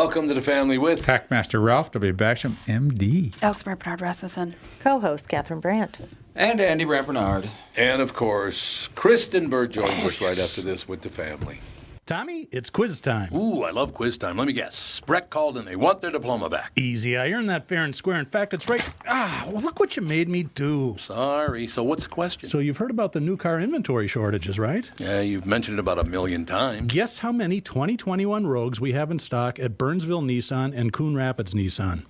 Welcome to the family with Packmaster Ralph W. Basham, M.D. Alex Bernard Rasmussen. Co-host Catherine Brandt. And Andy Brandt Bernard. And, of course, Kristen Burt joins us right after this with the family. Tommy, it's quiz time. Ooh, I love quiz time. Let me guess. Breck called and they want their diploma back. Easy. I earned that fair and square. In fact, it's right. Well, look what you made me do. Sorry. So what's the question? So you've heard about the new car inventory shortages, right? Yeah, you've mentioned it about 1,000,000 times. Guess how many 2021 Rogues we have in stock at Burnsville Nissan and Coon Rapids Nissan?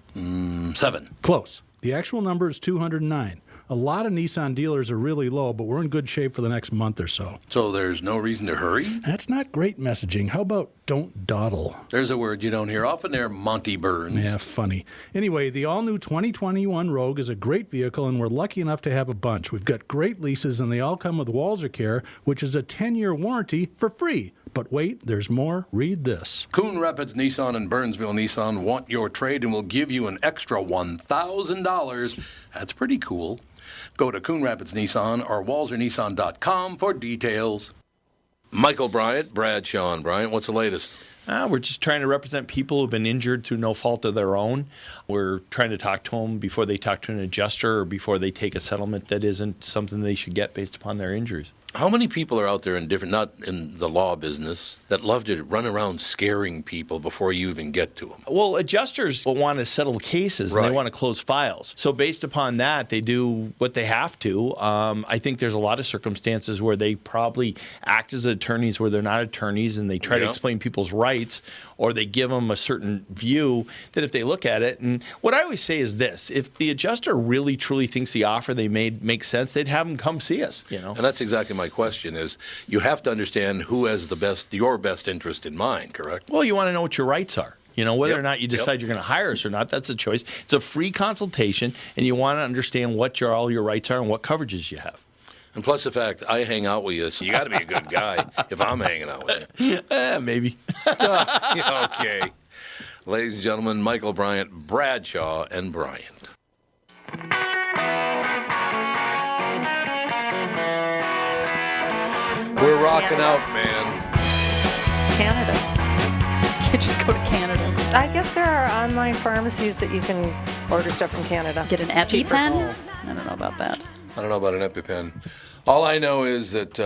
7. Close. The actual number is 209. A lot of Nissan dealers are really low, but we're in good shape for the next month or so. So there's no reason to hurry? That's not great messaging. How about don't dawdle? There's a word you don't hear often there, Monty Burns. Yeah, funny. Anyway, the all-new 2021 Rogue is a great vehicle, and we're lucky enough to have a bunch. We've got great leases, and they all come with Walzer Care, which is a 10-year warranty for free. But wait, there's more. Read this. Coon Rapids Nissan and Burnsville Nissan want your trade and will give you an extra $1,000. That's pretty cool. Go to Coon Rapids Nissan or WalzerNissan.com for details. Michael Bryant, Bradshaw and Bryant, what's the latest? We're just trying to represent people who've been injured through no fault of their own. We're trying to talk to them before they talk to an adjuster or before they take a settlement that isn't something they should get based upon their injuries. How many people are out there in different, not in the law business, that love to run around scaring people before you even get to them? Well, adjusters want to settle cases and Right. they want to close files. So based upon that, they do what they have to. I think there's a lot of circumstances where they probably act as attorneys where they're not attorneys and they try to explain people's rights, or they give them a certain view that if they look at it. And what I always say is this: if the adjuster really truly thinks the offer they made makes sense, they'd have them come see us. And that's exactly my question is, you have to understand who has your best interest in mind, correct? Well, you want to know what your rights are. Whether or not you decide you're going to hire us or not, that's a choice. It's a free consultation, and you want to understand what all your rights are and what coverages you have. And plus the fact I hang out with you, so you got to be a good guy if I'm hanging out with you. Maybe. Okay. Ladies and gentlemen, Michael Bryant, Bradshaw and Bryant. We're rocking out, man. Canada. You can't just go to Canada. I guess there are online pharmacies that you can order stuff from Canada. Get an EpiPen? I don't know about that. I don't know about an EpiPen. All I know is that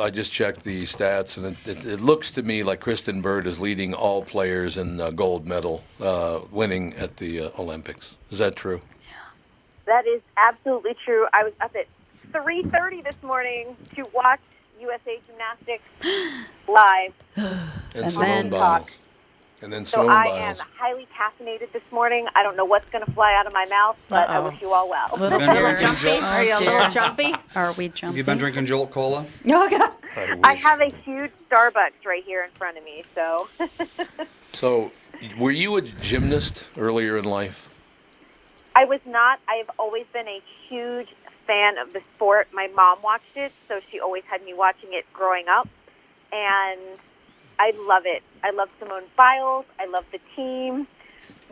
I just checked the stats, and it looks to me like Kristen Burt is leading all players in gold medal winning at the Olympics. Is that true? That is absolutely true. I was up at 3:30 this morning to watch USA Gymnastics live. And Simone then Biles. And then So Simone I Biles. am highly caffeinated this morning. I don't know what's going to fly out of my mouth, but I wish you all well. A little jumpy? Are you a little jumpy? Are we jumping? Have you been drinking Jolt Cola? Oh, God. I have a huge Starbucks right here in front of me, so. So, were you a gymnast earlier in life? I was not. I have always been a huge fan of the sport. My mom watched it, so she always had me watching it growing up, and I love it. I love Simone Biles. I love the team.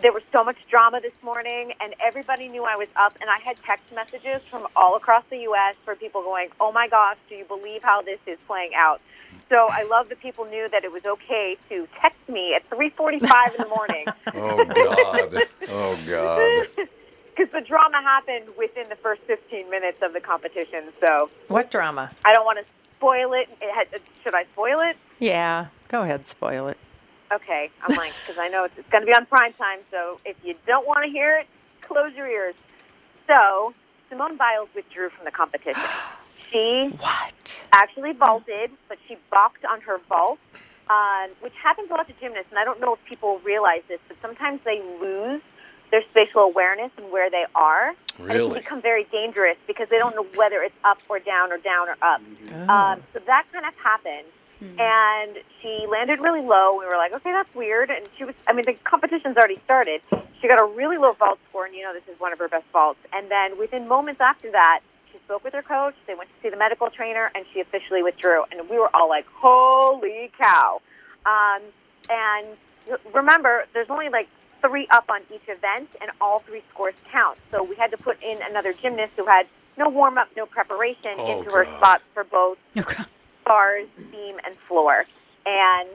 There was so much drama this morning, and everybody knew I was up, and I had text messages from all across the U.S. for people going, oh, my gosh, do you believe how this is playing out? So I love that people knew that it was okay to text me at 3:45 in the morning. Oh, God. Oh, God. Because the drama happened within the first 15 minutes of the competition. So What drama? I don't want to spoil it. Should I spoil it? Yeah, go ahead, spoil it. Okay, I'm like, because I know it's going to be on prime time, so if you don't want to hear it, close your ears. So, Simone Biles withdrew from the competition. She actually vaulted, but she balked on her vault, which happens a lot to gymnasts, and I don't know if people realize this, but sometimes they lose their spatial awareness and where they are. Really? And it can become very dangerous because they don't know whether it's up or down or down or up. So that kind of happened. And she landed really low. We were like, okay, that's weird. And the competition's already started. She got a really low vault score, and this is one of her best vaults. And then within moments after that, she spoke with her coach. They went to see the medical trainer, and she officially withdrew. And we were all like, holy cow. And remember, there's only like 3 up on each event, and all 3 scores count. So we had to put in another gymnast who had no warm-up, no preparation into her spots for both bars, beam, and floor. And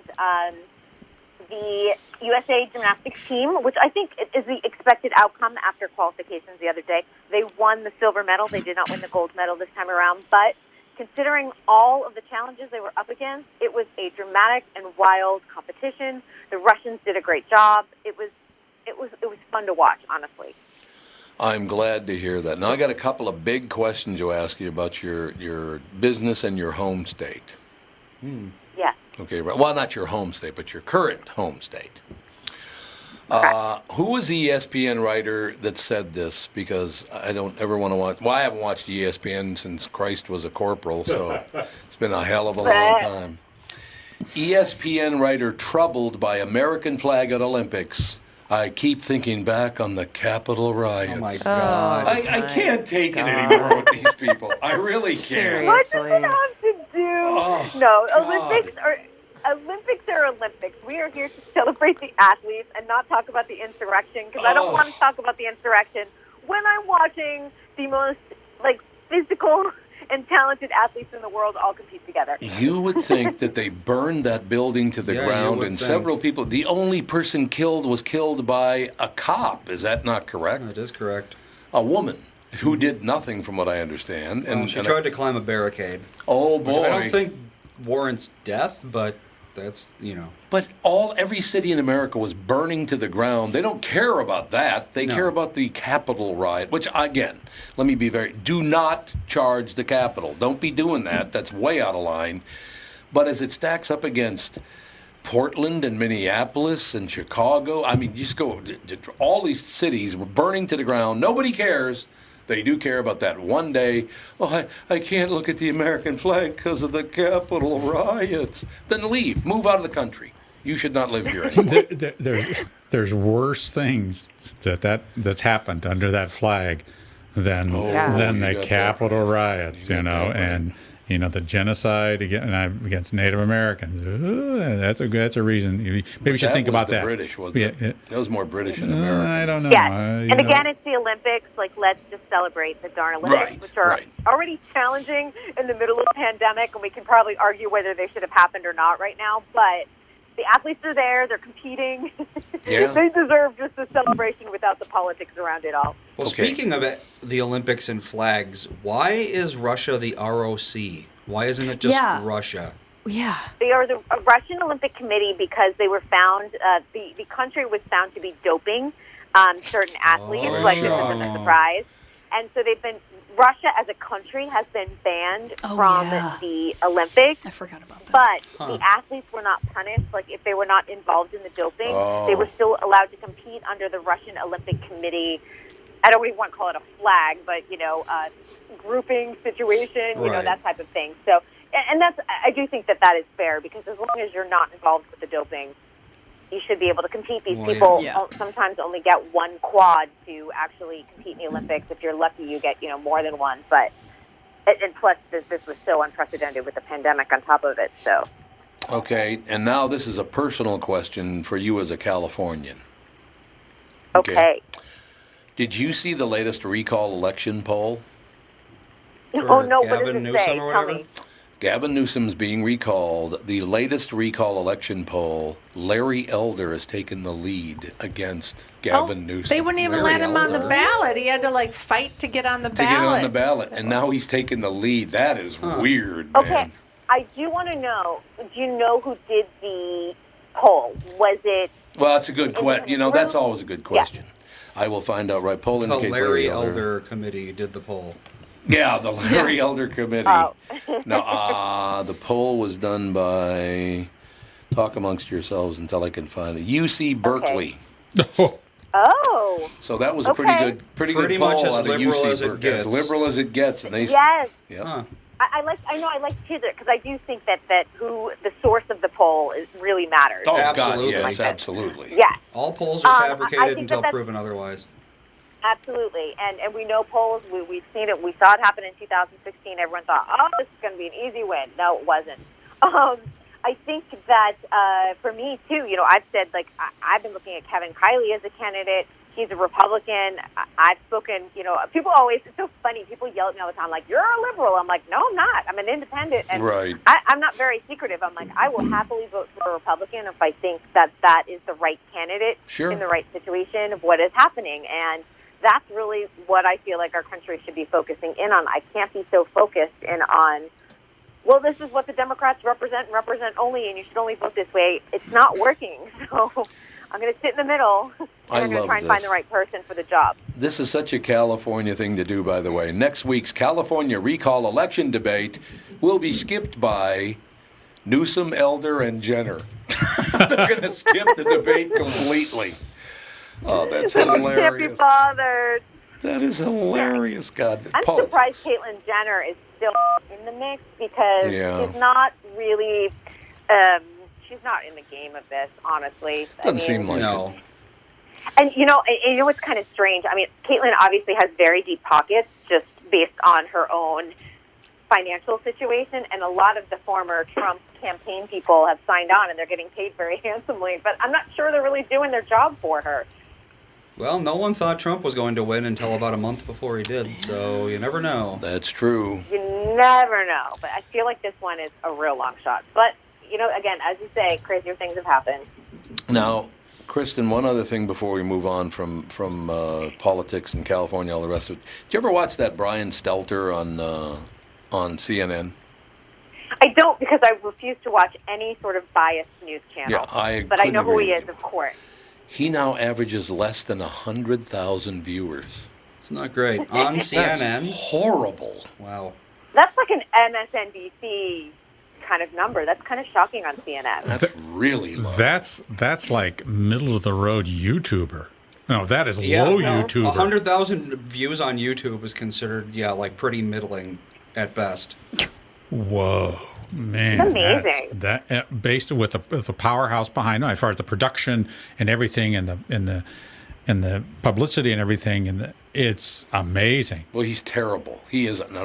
the USA gymnastics team, which I think is the expected outcome after qualifications the other day. They won the silver medal. They did not win the gold medal this time around, but considering all of the challenges they were up against, it was a dramatic and wild competition. The Russians did a great job. It was fun to watch, honestly. I'm glad to hear that. Now, I got a couple of big questions to ask you about your business and your home state. Yes. Okay, right. Well, not your home state, but your current home state. Who was the ESPN writer that said this? Because I don't ever want to watch. Well, I haven't watched ESPN since Christ was a corporal, so it's been a hell of a long time. ESPN writer troubled by American flag at Olympics. I keep thinking back on the Capitol riots. Oh my God! I can't take it anymore with these people. I really can't. What does it have to do? Oh, No, God. Olympics are Olympics. We are here to celebrate the athletes and not talk about the insurrection, because I don't want to talk about the insurrection when I'm watching the most physical and talented athletes in the world all compete together. You would think that they burned that building to the Yeah, you ground, would and think. several people. The only person killed was killed by a cop. Is that not correct? That is correct. A woman who did nothing, from what I understand. And she tried to climb a barricade. Oh Which boy! I don't think warrants death, but that's, But every city in America was burning to the ground. They don't care about that. They care about the Capitol riot, which, again, let me be do not charge the Capitol. Don't be doing that. That's way out of line. But as it stacks up against Portland and Minneapolis and Chicago, I mean, just go, all these cities were burning to the ground. Nobody cares. They do care about that one day. Oh, I can't look at the American flag because of the Capitol riots. Then leave. Move out of the country. You should not live here anymore. There's worse things that's happened under that flag than the got Capitol riots, and the genocide against Native Americans. That's a reason. Maybe we should think about that. British, wasn't it? That was more British in America. I don't know. Yes. And again, it's the Olympics. Let's just celebrate the darn Olympics, which are already challenging in the middle of a pandemic, and we can probably argue whether they should have happened or not right now. But the athletes are there. They're competing. Yeah. They deserve just a celebration without the politics around it all. Well, speaking of the Olympics and flags, why is Russia the ROC? Why isn't it just Russia? Yeah. They are the Russian Olympic Committee because they were found, the country was found to be doping certain athletes. This isn't a surprise. And so Russia as a country has been banned from the Olympics. I forgot about that. But the athletes were not punished. If they were not involved in the doping, they were still allowed to compete under the Russian Olympic Committee. I don't even want to call it a flag, but, grouping situation, that type of thing. So, and I do think that is fair, because as long as you're not involved with the doping, you should be able to compete. These people sometimes only get one quad to actually compete in the Olympics. If you're lucky, you get, more than one. But, and plus, this was so unprecedented with the pandemic on top of it, so. Okay, and now this is a personal question for you as a Californian. Okay. Did you see the latest recall election poll? Oh, no, what does Gavin it Newsom say? or Tell whatever? me. Gavin Newsom's being recalled. The latest recall election poll, Larry Elder has taken the lead against Gavin Newsom. They wouldn't even let him on the ballot. He had to fight to get on the ballot. To get on the ballot, and now he's taking the lead. That is weird, Okay, man. I do want to know, do you know who did the poll? Was it... Well, that's a good question. That's always a good question. I will find out right. Poll The indicates Larry Elder Committee did the poll. Yeah, the Larry Elder Committee. Oh. No, the poll was done by, talk amongst yourselves until I can find it, UC Berkeley. Oh. So that was a pretty good Pretty poll much as out of liberal UC as it Berkeley. As gets. liberal as it gets. And they, Yes. Yeah. Huh. I like to hear that, because I do think that who the source of the poll really matters. Oh, Absolutely. God, yes, absolutely. Yes. All polls are I fabricated think until that's- proven otherwise. Absolutely, and we know polls. We've seen it. We saw it happen in 2016. Everyone thought, oh, this is going to be an easy win. No, it wasn't. I think that for me too, I've said I've been looking at Kevin Kiley as a candidate. He's a Republican. I've spoken, people always, it's so funny. People yell at me all the time, like, you're a liberal. I'm like, no, I'm not. I'm an independent. And Right. I'm not very secretive. I'm like, I will happily vote for a Republican if I think that is the right candidate Sure. in the right situation of what is happening. And that's really what I feel like our country should be focusing in on. I can't be so focused in on, well, this is what the Democrats represent and represent only, and you should only vote this way. It's not working. So I'm going to sit in the middle, and I'm going to try and find the right person for the job. This is such a California thing to do, by the way. Next week's California recall election debate will be skipped by Newsom, Elder, and Jenner. They're going to skip the debate completely. Oh, that's hilarious. Can't be bothered. That is hilarious, God. I'm surprised Caitlyn Jenner is still in the mix because she's not really, she's not in the game of this, honestly. Doesn't seem like it. And you know what's kind of strange? I mean, Caitlyn obviously has very deep pockets just based on her own financial situation, and a lot of the former Trump campaign people have signed on, and they're getting paid very handsomely, but I'm not sure they're really doing their job for her. Well, no one thought Trump was going to win until about a month before he did, so you never know. That's true. You never know, but I feel like this one is a real long shot. But, again, as you say, crazier things have happened. Now, Kristen, one other thing before we move on from politics in California, all the rest of it. Did you ever watch that Brian Stelter on CNN? I don't, because I refuse to watch any sort of biased news channel. Yeah, but I know who he is, of course. He now averages less than 100,000 viewers. It's not great. On CNN. That's horrible. Wow. That's like an MSNBC kind of number. That's kind of shocking on CNN. That's really low. That's like middle of the road YouTuber. No, that is low YouTuber. 100,000 views on YouTube is considered, like pretty middling at best. Whoa, man! It's amazing. Based with the powerhouse behind it, as far as the production and everything, and the publicity and everything, and it's amazing. Well, he's terrible. He is an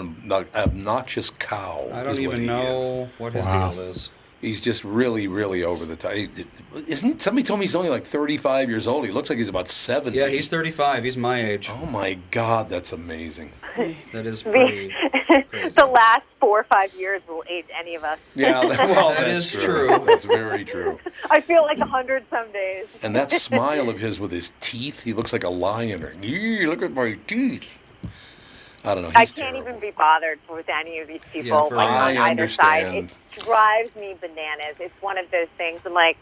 obnoxious cow. I don't even know what his deal is. He's just really, really over the top. Somebody told me he's only like 35 years old. He looks like he's about 70. Yeah, he's 35. He's my age. Oh, my God, that's amazing. That is pretty crazy. The last 4 or 5 years will age any of us. Yeah, that is true. That's very true. I feel like 100 some days. And that smile of his with his teeth, he looks like a lion. Look at my teeth. I don't know. I can't even be bothered with any of these people on either side. It drives me bananas. It's one of those things. I'm like,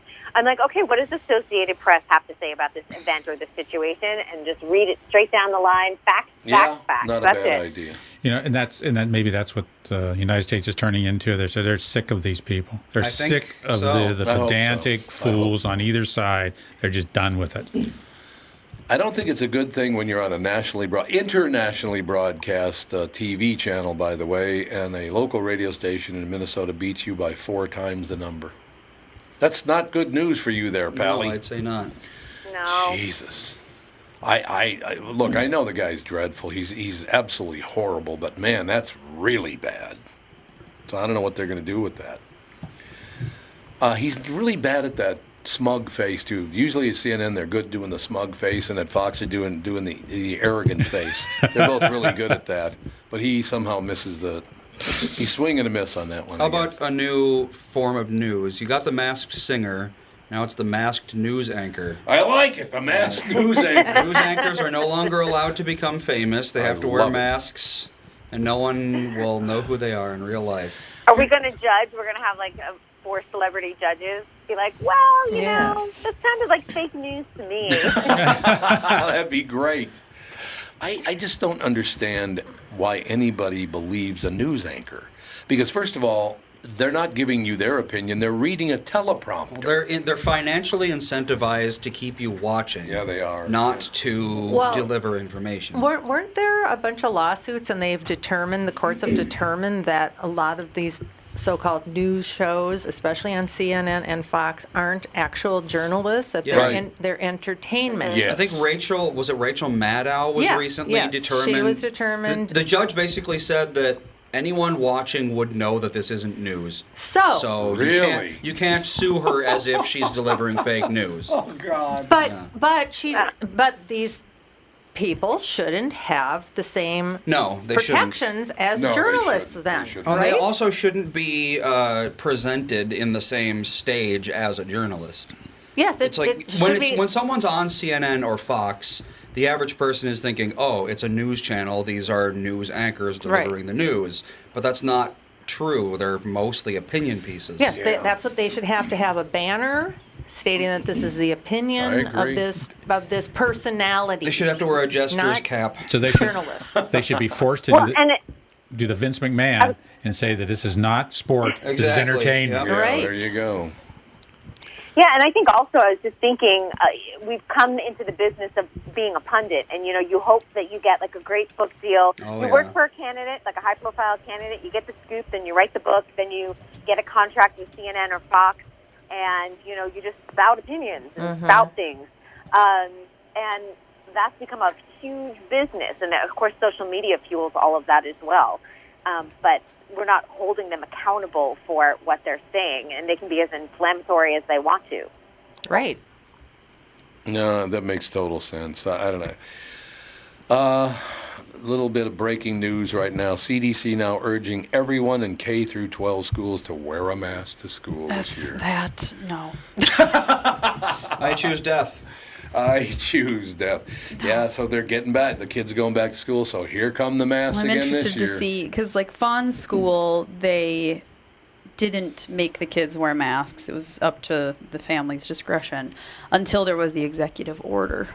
okay, what does the Associated Press have to say about this event or this situation? And just read it straight down the line, facts. Not that's a bad idea. And maybe that's what the United States is turning into. They're sick of these people. They're sick of the pedantic fools on either side. They're just done with it. I don't think it's a good thing when you're on a internationally broadcast TV channel, by the way, and a local radio station in Minnesota beats you by 4 times the number. That's not good news for you there, Pally. No, I'd say not. No. Jesus. I look, I know the guy's dreadful. He's absolutely horrible, but man, that's really bad. So I don't know what they're going to do with that. He's really bad at that smug face too. Usually at CNN they're good doing the smug face, and at Fox they're doing the arrogant face. They're both really good at that, but he somehow misses he's swing and a miss on that one. How about a new form of news? You got the masked singer. Now it's the masked news anchor. I like it, the masked news anchor. News anchors are no longer allowed to become famous. They have to wear masks, and no one will know who they are in real life. Are we going to judge? We're going to have like 4 celebrity judges be like, well, you know, that sounded like fake news to me. That'd be great. I just don't understand why anybody believes a news anchor. Because first of all, they're not giving you their opinion. They're reading a teleprompter. Well, they're financially incentivized to keep you watching. Yeah, they are. Not to deliver information. Weren't there a bunch of lawsuits, and the courts have determined that a lot of these so-called news shows, especially on CNN and Fox, aren't actual journalists, that they're entertainment. Yes. I think Rachel Maddow was recently determined. She was determined. The judge basically said that anyone watching would know that this isn't news. So Really? you can't sue her as if she's delivering fake news. but these people shouldn't have the same No, they protections as No, they journalists shouldn't. then, They shouldn't. And right? they also shouldn't be presented in the same stage as a journalist. Yes, It's like it should be. when someone's on CNN or Fox, the average person is thinking, "Oh, it's a news channel. These are news anchors delivering the news." But that's not true. They're mostly opinion pieces. Yes, Yeah. that's what they should have to have a banner stating that this is the I opinion of agree. this personality. They should have to wear a jester's Not- cap. So they should, journalists. they should be forced to Well, do, and do the Vince McMahon and say that this is not sport, this is Exactly, entertainment. yeah. Yeah, Right. there you go. Yeah, and I think also I was just thinking we've come into the business of being a pundit, and you hope that you get like a great book deal. Oh, you yeah. work for a candidate, like a high-profile candidate, you get the scoop, then you write the book, then you get a contract with CNN or Fox, and you just spout opinions and spout things, and that's become a huge business, and of course social media fuels all of that as well. But we're not holding them accountable for what they're saying, and they can be as inflammatory as they want to. Right. No, that makes total sense. I don't know. A little bit of breaking news right now. CDC now urging everyone in K through 12 schools to wear a mask to school this year. That, no. I choose death. I choose death. Yeah, so they're getting back. The kids are going back to school, so here come the masks I'm again interested this to year. see, because like Fawn's school, they didn't make the kids wear masks. It was up to the family's discretion until there was the executive order.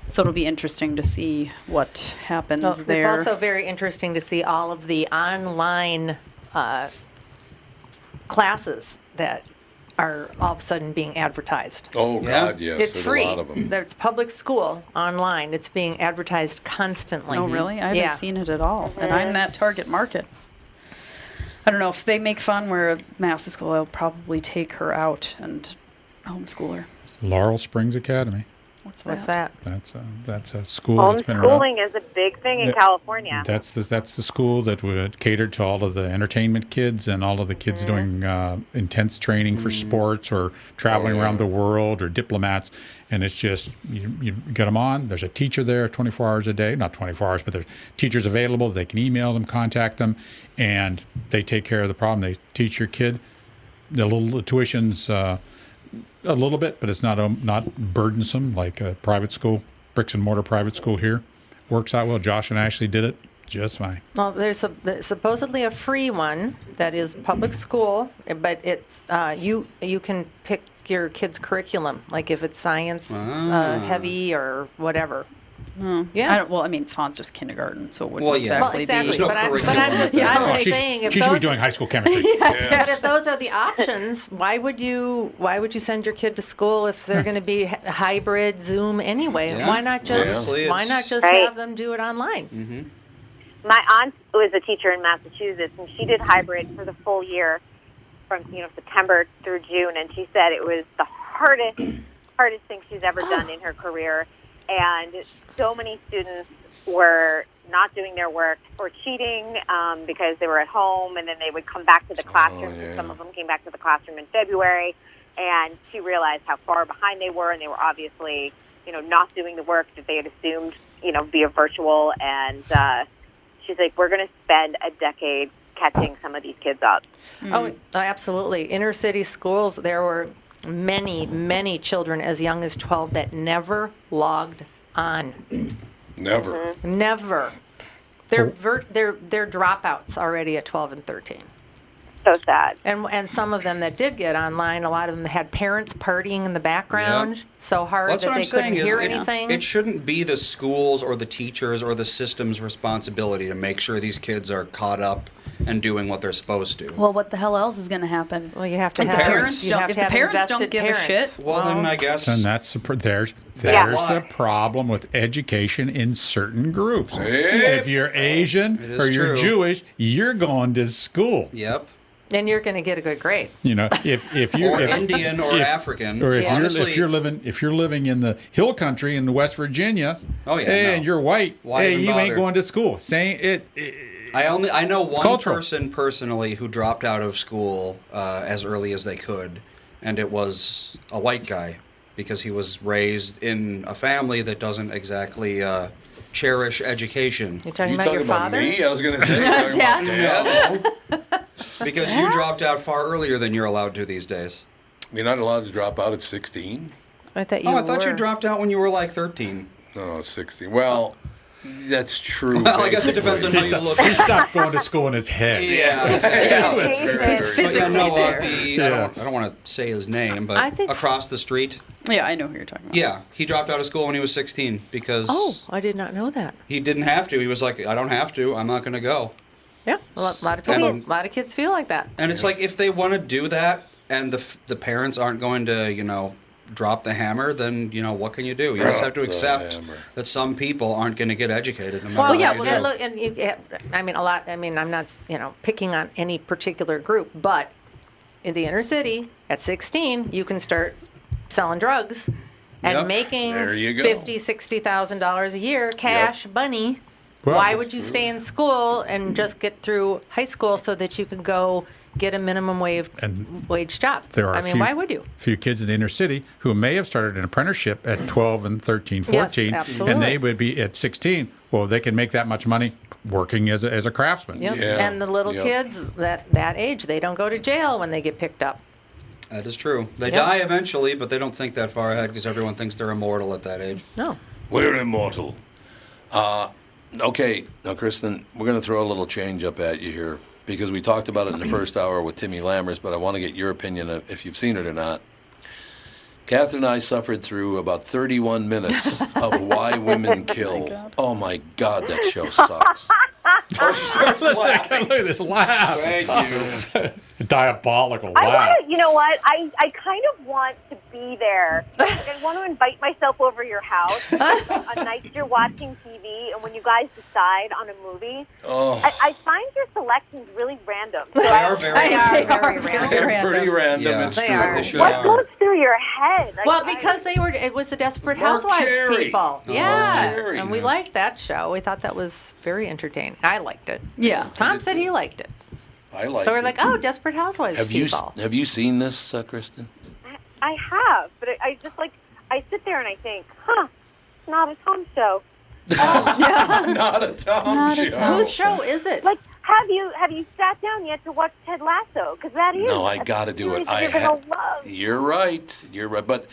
So it'll be interesting to see what happens Well, there. it's also very interesting to see all of the online classes that are all of a sudden being advertised. Oh, Yeah. God, yes. It's There's free. a lot of them. It's public school online. It's being advertised constantly. Oh, really? I haven't Yeah. seen it at all. And I'm that target market. I don't know. If they make Fawn wear a mask to school, I'll probably take her out and homeschool her. Laurel Springs Academy. What's that? That's a school that's been around. Homeschooling is a big thing in Yeah. California. That's the school that would cater to all of the entertainment kids and all of the kids doing intense training for sports or traveling around the world or diplomats. And it's just, you get them on. There's a teacher there 24 hours a day. Not 24 hours, but there's teachers available. They can email them, contact them, and they take care of the problem. They teach your kid. The tuition's a little bit, but it's not burdensome like a private school, bricks and mortar private school here. Works out well. Josh and Ashley did it just fine. Well, there's supposedly a free one that is public school, but it's you can pick your kid's curriculum, like if it's science heavy or whatever. Yeah. I mean, Fawn's just kindergarten, so it wouldn't Well, yeah. Well, exactly exactly. There's no But I'm curriculum just, with that. I'm just She's- saying if she should be those, doing high school chemistry. but if those are the options, why would you send your kid to school if they're going to be hybrid Zoom anyway? Yeah. Why not just Honestly, Right. have them do it online? My aunt was a teacher in Massachusetts, and she did hybrid for the full year from September through June, and she said it was the hardest thing she's ever done in her career. And so many students were not doing their work or cheating because they were at home, and then they would come back to the classroom. And some of them came back to the classroom in February, and she realized how far behind they were, and they were obviously, not doing the work that they had assumed, via virtual. And she's like, we're going to spend a decade catching some of these kids up. Oh, absolutely. Inner city schools, there were many, many children as young as 12 that never logged on. Never. Never. They're dropouts already at 12 and 13. So sad. And some of them that did get online, a lot of them had parents partying in the background so hard That's that what they I'm saying couldn't is hear it, anything. it shouldn't be the schools or the teachers or the system's responsibility to make sure these kids are caught up and doing what they're supposed to. Well, what the hell else is going to happen? Well, you have to If have the parents you have if to the have parents don't invested give a parents. shit, Well, then I guess And that's there's Yeah. the problem with education in certain groups. Yep. If you're Asian It is or you're true. Jewish, you're going to school. Yep. Then you're going to get a good grade. If you're Or Indian or African. or Yeah. if you're living in the hill country in West Virginia, Oh, yeah, hey, no. and you're white, Why hey, even you ain't bother? going to school. Saying it I know one cultural. person personally who dropped out of school as early as they could, and it was a white guy because he was raised in a family that doesn't exactly cherish education. You're talking You about your talking about father? me? I was going to say. Talking about Dad? Because you dropped out far earlier than you're allowed to these days. You're not allowed to drop out at 16? I thought you Oh, were. I thought you dropped out when you were like 13. No, 16. Well, that's true. Well, I guess it basically. depends on how you look. He stopped going to school in his head. Yeah, Yeah, exactly. that's very, He's very But yeah, physically no, there. I don't want to say his name, but I think- across the street, Yeah, I know who you're talking about. yeah, he dropped out of school when he was 16 because Oh, I did not know that. he didn't have to. He was like, I don't have to. I'm not going to go. Yeah, a lot of people, And- a lot of kids feel like that. And it's like if they want to do that, and the parents aren't going to, drop the hammer, then what can you do? You just have to Drop the accept hammer. that some people aren't going to get educated. No matter Well, what yeah, you well, do. look, and a lot. I mean, I'm not, picking on any particular group, but in the inner city at 16, you can start selling drugs and Yep. making There you go. $50,000-$60,000 a year cash money. Well, Why would you stay in school and just get through high school so that you can go get a minimum wage job? There are I a mean, few, why would you? few kids in the inner city who may have started an apprenticeship at 12 and 13, 14, absolutely. and they would be at 16. Well, they can make that much money working as a craftsman. Yep. Yeah, And the little yep. kids that age, they don't go to jail when they get picked up. That is true. They Yeah. die eventually, but they don't think that far ahead because everyone thinks they're immortal at that age. No. We're immortal. Okay, now, Kristen, we're going to throw a little change up at you here because we talked about it in the first hour with Timmy Lammers, but I want to get your opinion of if you've seen it or not. Catherine and I suffered through about 31 minutes of Why Women Kill. Oh, my God, that show sucks. Oh, she starts laughing. Look at this laugh. Thank you. Diabolical I laugh. want to, you know what? I kind of want to be there. Like, I want to invite myself over your house on nights you're watching TV, and when you guys decide on a movie, Oh, I find your selections really random. So They are very They are random. very random. they're pretty random. Yeah. It's They true. are. They sure what are. goes through your head? Like, Well, because it was the Desperate Mark Housewives Cherry. people. Oh, Yeah. Cherry. And we liked that show. We thought that was very entertaining. I liked it. Yeah. Tom said he liked it. I like So we're it. like, oh, Desperate Housewives Have people. you seen this, Kristen? I have, but I just I sit there and I think, it's not a Tom show. Not a Tom Not a show. Tom. Whose show is it? Like, have you sat down yet to watch Ted Lasso? Because that is. No, I a got to do it. series you're gonna love. You're right. You're right. But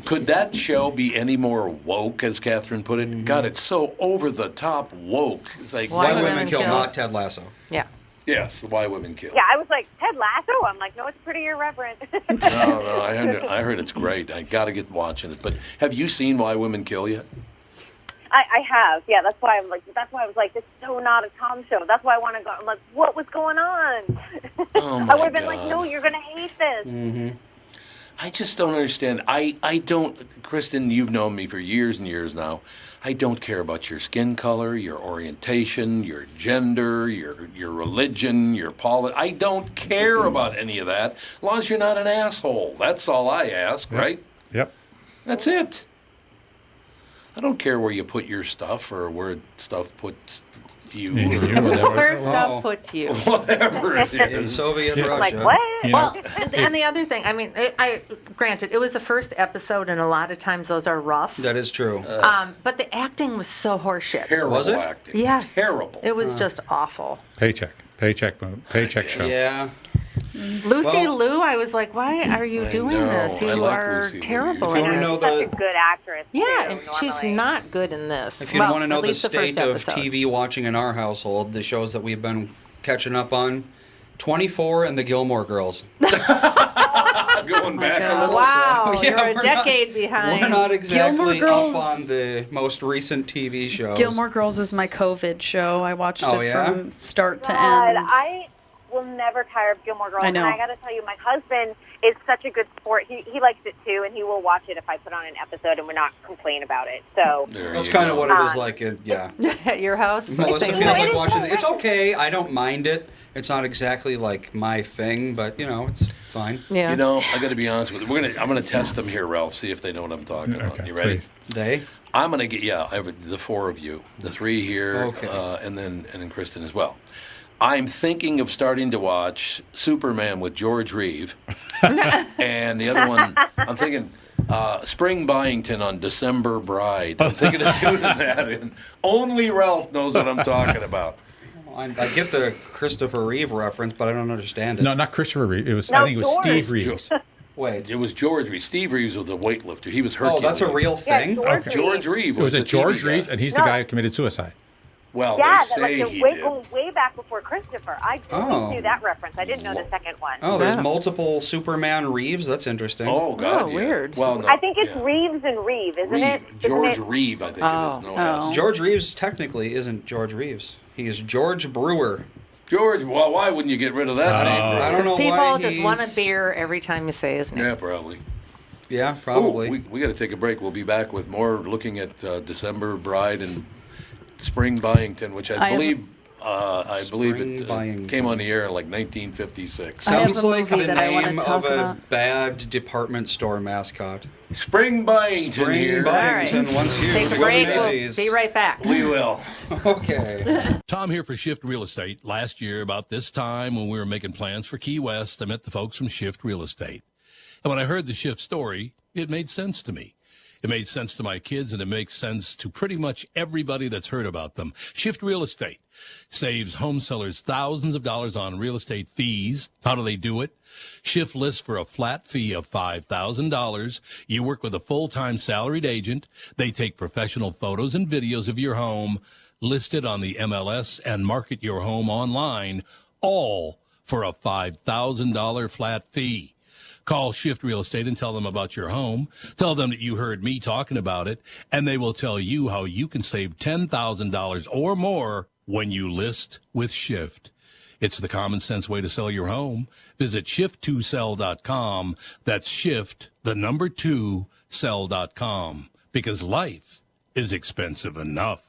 could that show be any more woke, as Catherine put it? God, it's so over the top woke. It's like, Why Why Women Women Kill, Kill. not Ted Lasso. Yeah. yes, Why Women Kill. Yeah, I was like, Ted Lasso? I'm like, no, it's pretty irreverent. No, I heard it's great. I got to get watching it. But have you seen Why Women Kill yet? I have. Yeah, that's why I was like, this is so not a Tom show. That's why I want to go. I'm like, what was going on? Oh, I my would have been like, God. no, you're going to hate this. I just don't understand. I don't, Kristen, you've known me for years and years now. I don't care about your skin color, your orientation, your gender, your religion, your politics. I don't care about any of that, as long as you're not an asshole. That's all I ask, right? Yep. That's it. I don't care where you put your stuff or where stuff puts you or whatever. Where stuff puts you. Whatever it In is. Soviet Yeah. Russia. Like, what? You know, Well, and the other thing, I mean, I granted, it was the first episode, and a lot of times those are rough. That is true. But the acting was so horseshit. Terrible Was it? acting. Yes. Terrible. It was just awful. paycheck show. yeah. Lucy Well- Liu, I was like, why are you doing know. this? I You like are Lucy Liu. terrible If you in wanna this. know Such the- a good actress. Yeah, too, and she's normally. not good in this. If you well, want to know at the least the first state of episode. TV watching in our household, the shows that we've been catching up on, 24 and the Gilmore Girls. Going back a little. Wow, So, yeah, you're a we're decade not, behind. We're not exactly Girls- up on the most recent TV shows. Gilmore Girls was my COVID show. I watched Oh, it yeah? from start to God, end. I will never tire of Gilmore Girls. I know. And I got to tell you, my husband is such a good sport. He likes it too, and he will watch it if I put on an episode and we're not complain about it. So That's kind of what it is like. At your house? Melissa Same feels thing. like watching it. It's okay. I don't mind it. It's not exactly like my thing, but it's fine. Yeah. You know, I got to be honest with you. I'm gonna test them here, Ralph. See if they know what I'm talking about. Okay, You ready? please. They? I'm gonna get I have the four of you, the three here, Okay. and then Kristen as well. I'm thinking of starting to watch Superman with George Reeve, and the other one I'm thinking Spring Byington on December Bride. I'm thinking of doing that, and only Ralph knows what I'm talking about. I get the Christopher Reeve reference, but I don't understand it. No, not Christopher Reeve. It was No, I think it was George. Steve Reeves. Wait. It was George Reeve. Steve Reeves was a weightlifter. He was Oh, Hercules. that's a real thing? Yeah, George George Reeve Was the it George TV guy. Reeves? And he's the No. guy who committed suicide. Well, Yeah, they say he did. going way back before Christopher. I Oh. knew that reference. I didn't know the second one. Oh, there's Yeah. multiple Superman Reeves? That's interesting. Oh, God, Oh, yeah. weird. Well, no, I think it's yeah. Reeves and Reeve, isn't it? Reeve. George Isn't it? Reeve, I think Oh. it is. No Oh. S. George Reeves technically isn't George Reeves. He's George Brewer. George, well, why wouldn't you get rid of that name? I don't know Because why people just want a he's- beer every time you say his name. Yeah, probably. Yeah, Oh, probably. we got to take a break. We'll be back with more looking at December Bride and Spring Byington, which I have- believe Spring it Byington. came on the air in like 1956. I have Sounds a like movie the that I wanna name talk of a about. bad department store mascot. Spring Byington Spring here. Byington once here. Take a Go to break. We'll Macy's. be right back. We will. Okay. Tom here for Shift Real Estate. Last year, about this time when we were making plans for Key West, I met the folks from Shift Real Estate. And when I heard the Shift story, it made sense to me. It made sense to my kids, and it makes sense to pretty much everybody that's heard about them. Shift Real Estate saves home sellers thousands of dollars on real estate fees. How do they do it? Shift lists for a flat fee of $5,000. You work with a full-time salaried agent. They take professional photos and videos of your home, list it on the MLS, and market your home online, all for a $5,000 flat fee. Call Shift Real Estate and tell them about your home. Tell them that you heard me talking about it, and they will tell you how you can save $10,000 or more when you list with Shift. It's the common sense way to sell your home. Visit shift2sell.com. That's shift, the number 2, sell.com. Because life is expensive enough.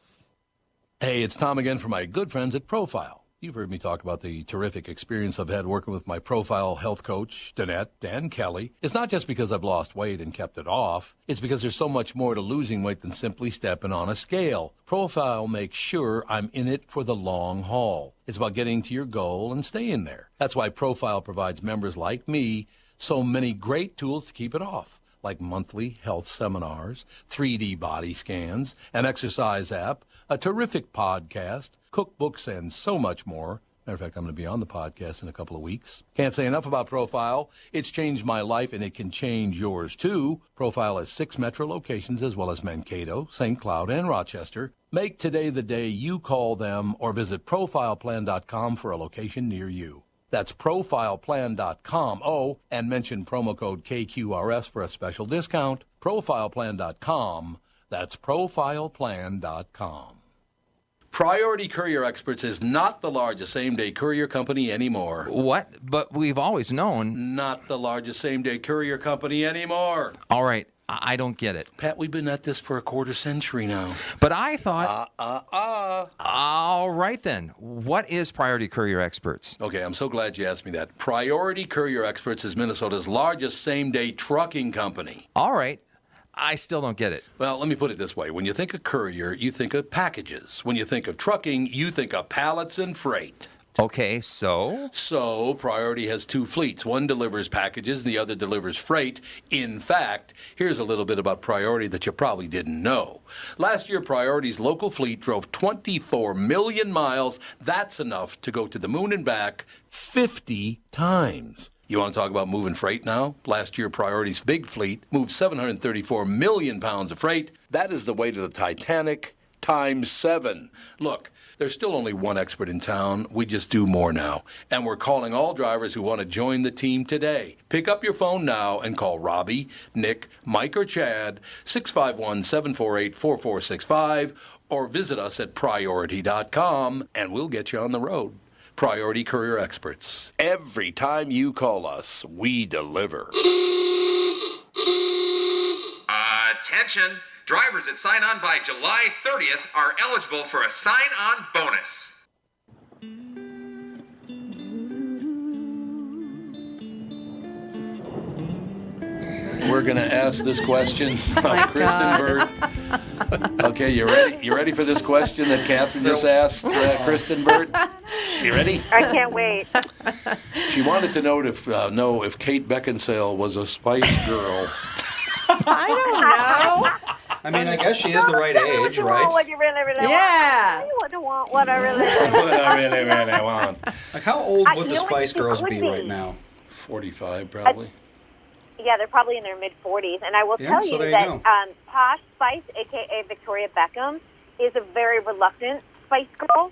Hey, it's Tom again for my good friends at Profile. You've heard me talk about the terrific experience I've had working with my Profile health coach, Danette, Dan Kelly. It's not just because I've lost weight and kept it off. It's because there's so much more to losing weight than simply stepping on a scale. Profile makes sure I'm in it for the long haul. It's about getting to your goal and staying there. That's why Profile provides members like me so many great tools to keep it off, like monthly health seminars, 3D body scans, an exercise app, a terrific podcast, cookbooks, and so much more. Matter of fact, I'm going to be on the podcast in a couple of weeks. Can't say enough about Profile. It's changed my life, and it can change yours, too. Profile has 6 metro locations, as well as Mankato, St. Cloud, and Rochester. Make today the day you call them or visit profileplan.com for a location near you. That's profileplan.com. Oh, and mention promo code KQRS for a special discount. Profileplan.com. That's profileplan.com. Priority Courier Experts is not the largest same-day courier company anymore. What? But we've always known. Not the largest same-day courier company anymore. All right, I don't get it. Pat, we've been at this for a quarter century now. But I thought. All All right then. What is Priority Courier Experts? Okay, I'm so glad you asked me that. Priority Courier Experts is Minnesota's largest same-day trucking company. All right. I still don't get it. Well, let me put it this way. When you think of courier, you think of packages. When you think of trucking, you think of pallets and freight. Okay, so? So, Priority has 2 fleets. One delivers packages, the other delivers freight. In fact, here's a little bit about Priority that you probably didn't know. Last year, Priority's local fleet drove 24 million miles. That's enough to go to the moon and back 50 times. You want to talk about moving freight now? Last year, Priority's big fleet moved 734 million pounds of freight. That is the weight of the Titanic times 7. Look, there's still only one expert in town. We just do more now. And we're calling all drivers who want to join the team today. Pick up your phone now and call Robbie, Nick, Mike, or Chad, 651-748-4465, or visit us at priority.com, and we'll get you on the road. Priority Courier Experts. Every time you call us, we deliver. Attention! Drivers that sign on by July 30th are eligible for a sign-on bonus. We're going to ask this question of Kristen Burt. Okay, you ready? You ready for this question that Catherine just asked Kristen Burt? You ready? I can't wait. She wanted to know if Kate Beckinsale was a Spice Girl. I don't know. I mean, I guess she is the right age, right? What you really, really Yeah. want. You want what I really, really want. What I really, really want. Like, how old would you the know what Spice you Girls would be be? right now? 45, probably. Yeah, they're probably in their mid-40s. And I will Yeah, tell so you there you that go. Posh Spice, a.k.a. Victoria Beckham, is a very reluctant Spice Girl.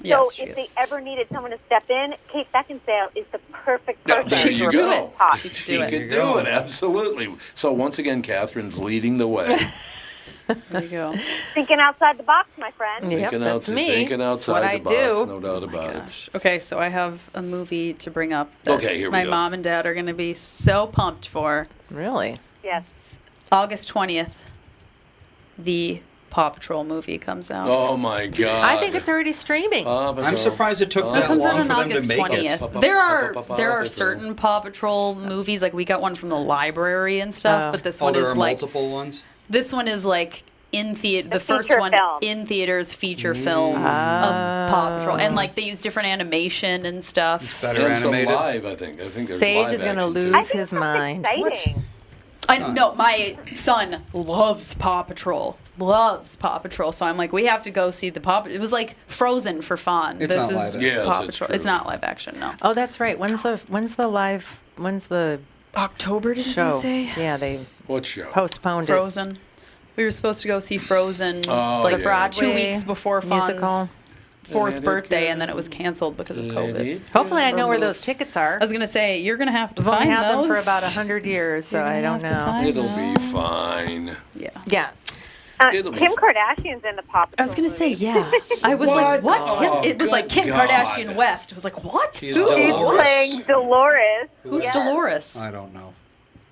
Yes, So she if they is. ever needed someone to step in, Kate Beckinsale is the perfect Yeah, person. there She you could do go. it. Posh. She could She do it. could do it, absolutely. So once again, Catherine's leading the way. There you go. Thinking outside the box, my friend. Yep, Thinking that's me. Thinking outside What the I box, do. no doubt about it. Gosh. Okay, so I have a movie to bring up that Okay, here we my go. mom and dad are going to be so pumped for. Really? Yes. August 20th, the Paw Patrol movie comes out. Oh my God! I think it's already streaming. I'm surprised it took It that comes out long on for them to August make 20th. it. There are certain Paw Patrol movies, like we got one from the library and stuff, but this Oh, one there is are like multiple ones? this one is like in theater. The first feature one film. in theaters, feature film of Paw Patrol, and like they use different animation and stuff. Better And some animated. live, I think. I think there's Sage live is going to action, too. lose I think his that's mind. exciting. I know my son loves Paw Patrol. So I'm like, we have to go see the Paw. It was like Frozen for fun. It's this not is live action. Yes, Paw it's Patrol. true. It's not live action, no. Oh, that's right. When's the October, did show? you say? Yeah, they What show? postponed it. Frozen. We were supposed to go see Frozen Oh, like yeah. Broadway 2 weeks before musical. Fawn's fourth birthday, and then it was canceled because of COVID. Hopefully, I know where those tickets are. I was gonna say you're gonna have to We've only find had them those for about 100 years, so You're gonna I don't have to know. find It'll be them. fine. Yeah. Yeah. It'll be Kim fun. Kardashian's in the Paw Patrol I was gonna say movie. yeah. I was like, what? Oh, It was like good Kim God. Kardashian West. I was like, what? She's Who? She's Dolores. playing Dolores. Who's Yes. Dolores? I don't know.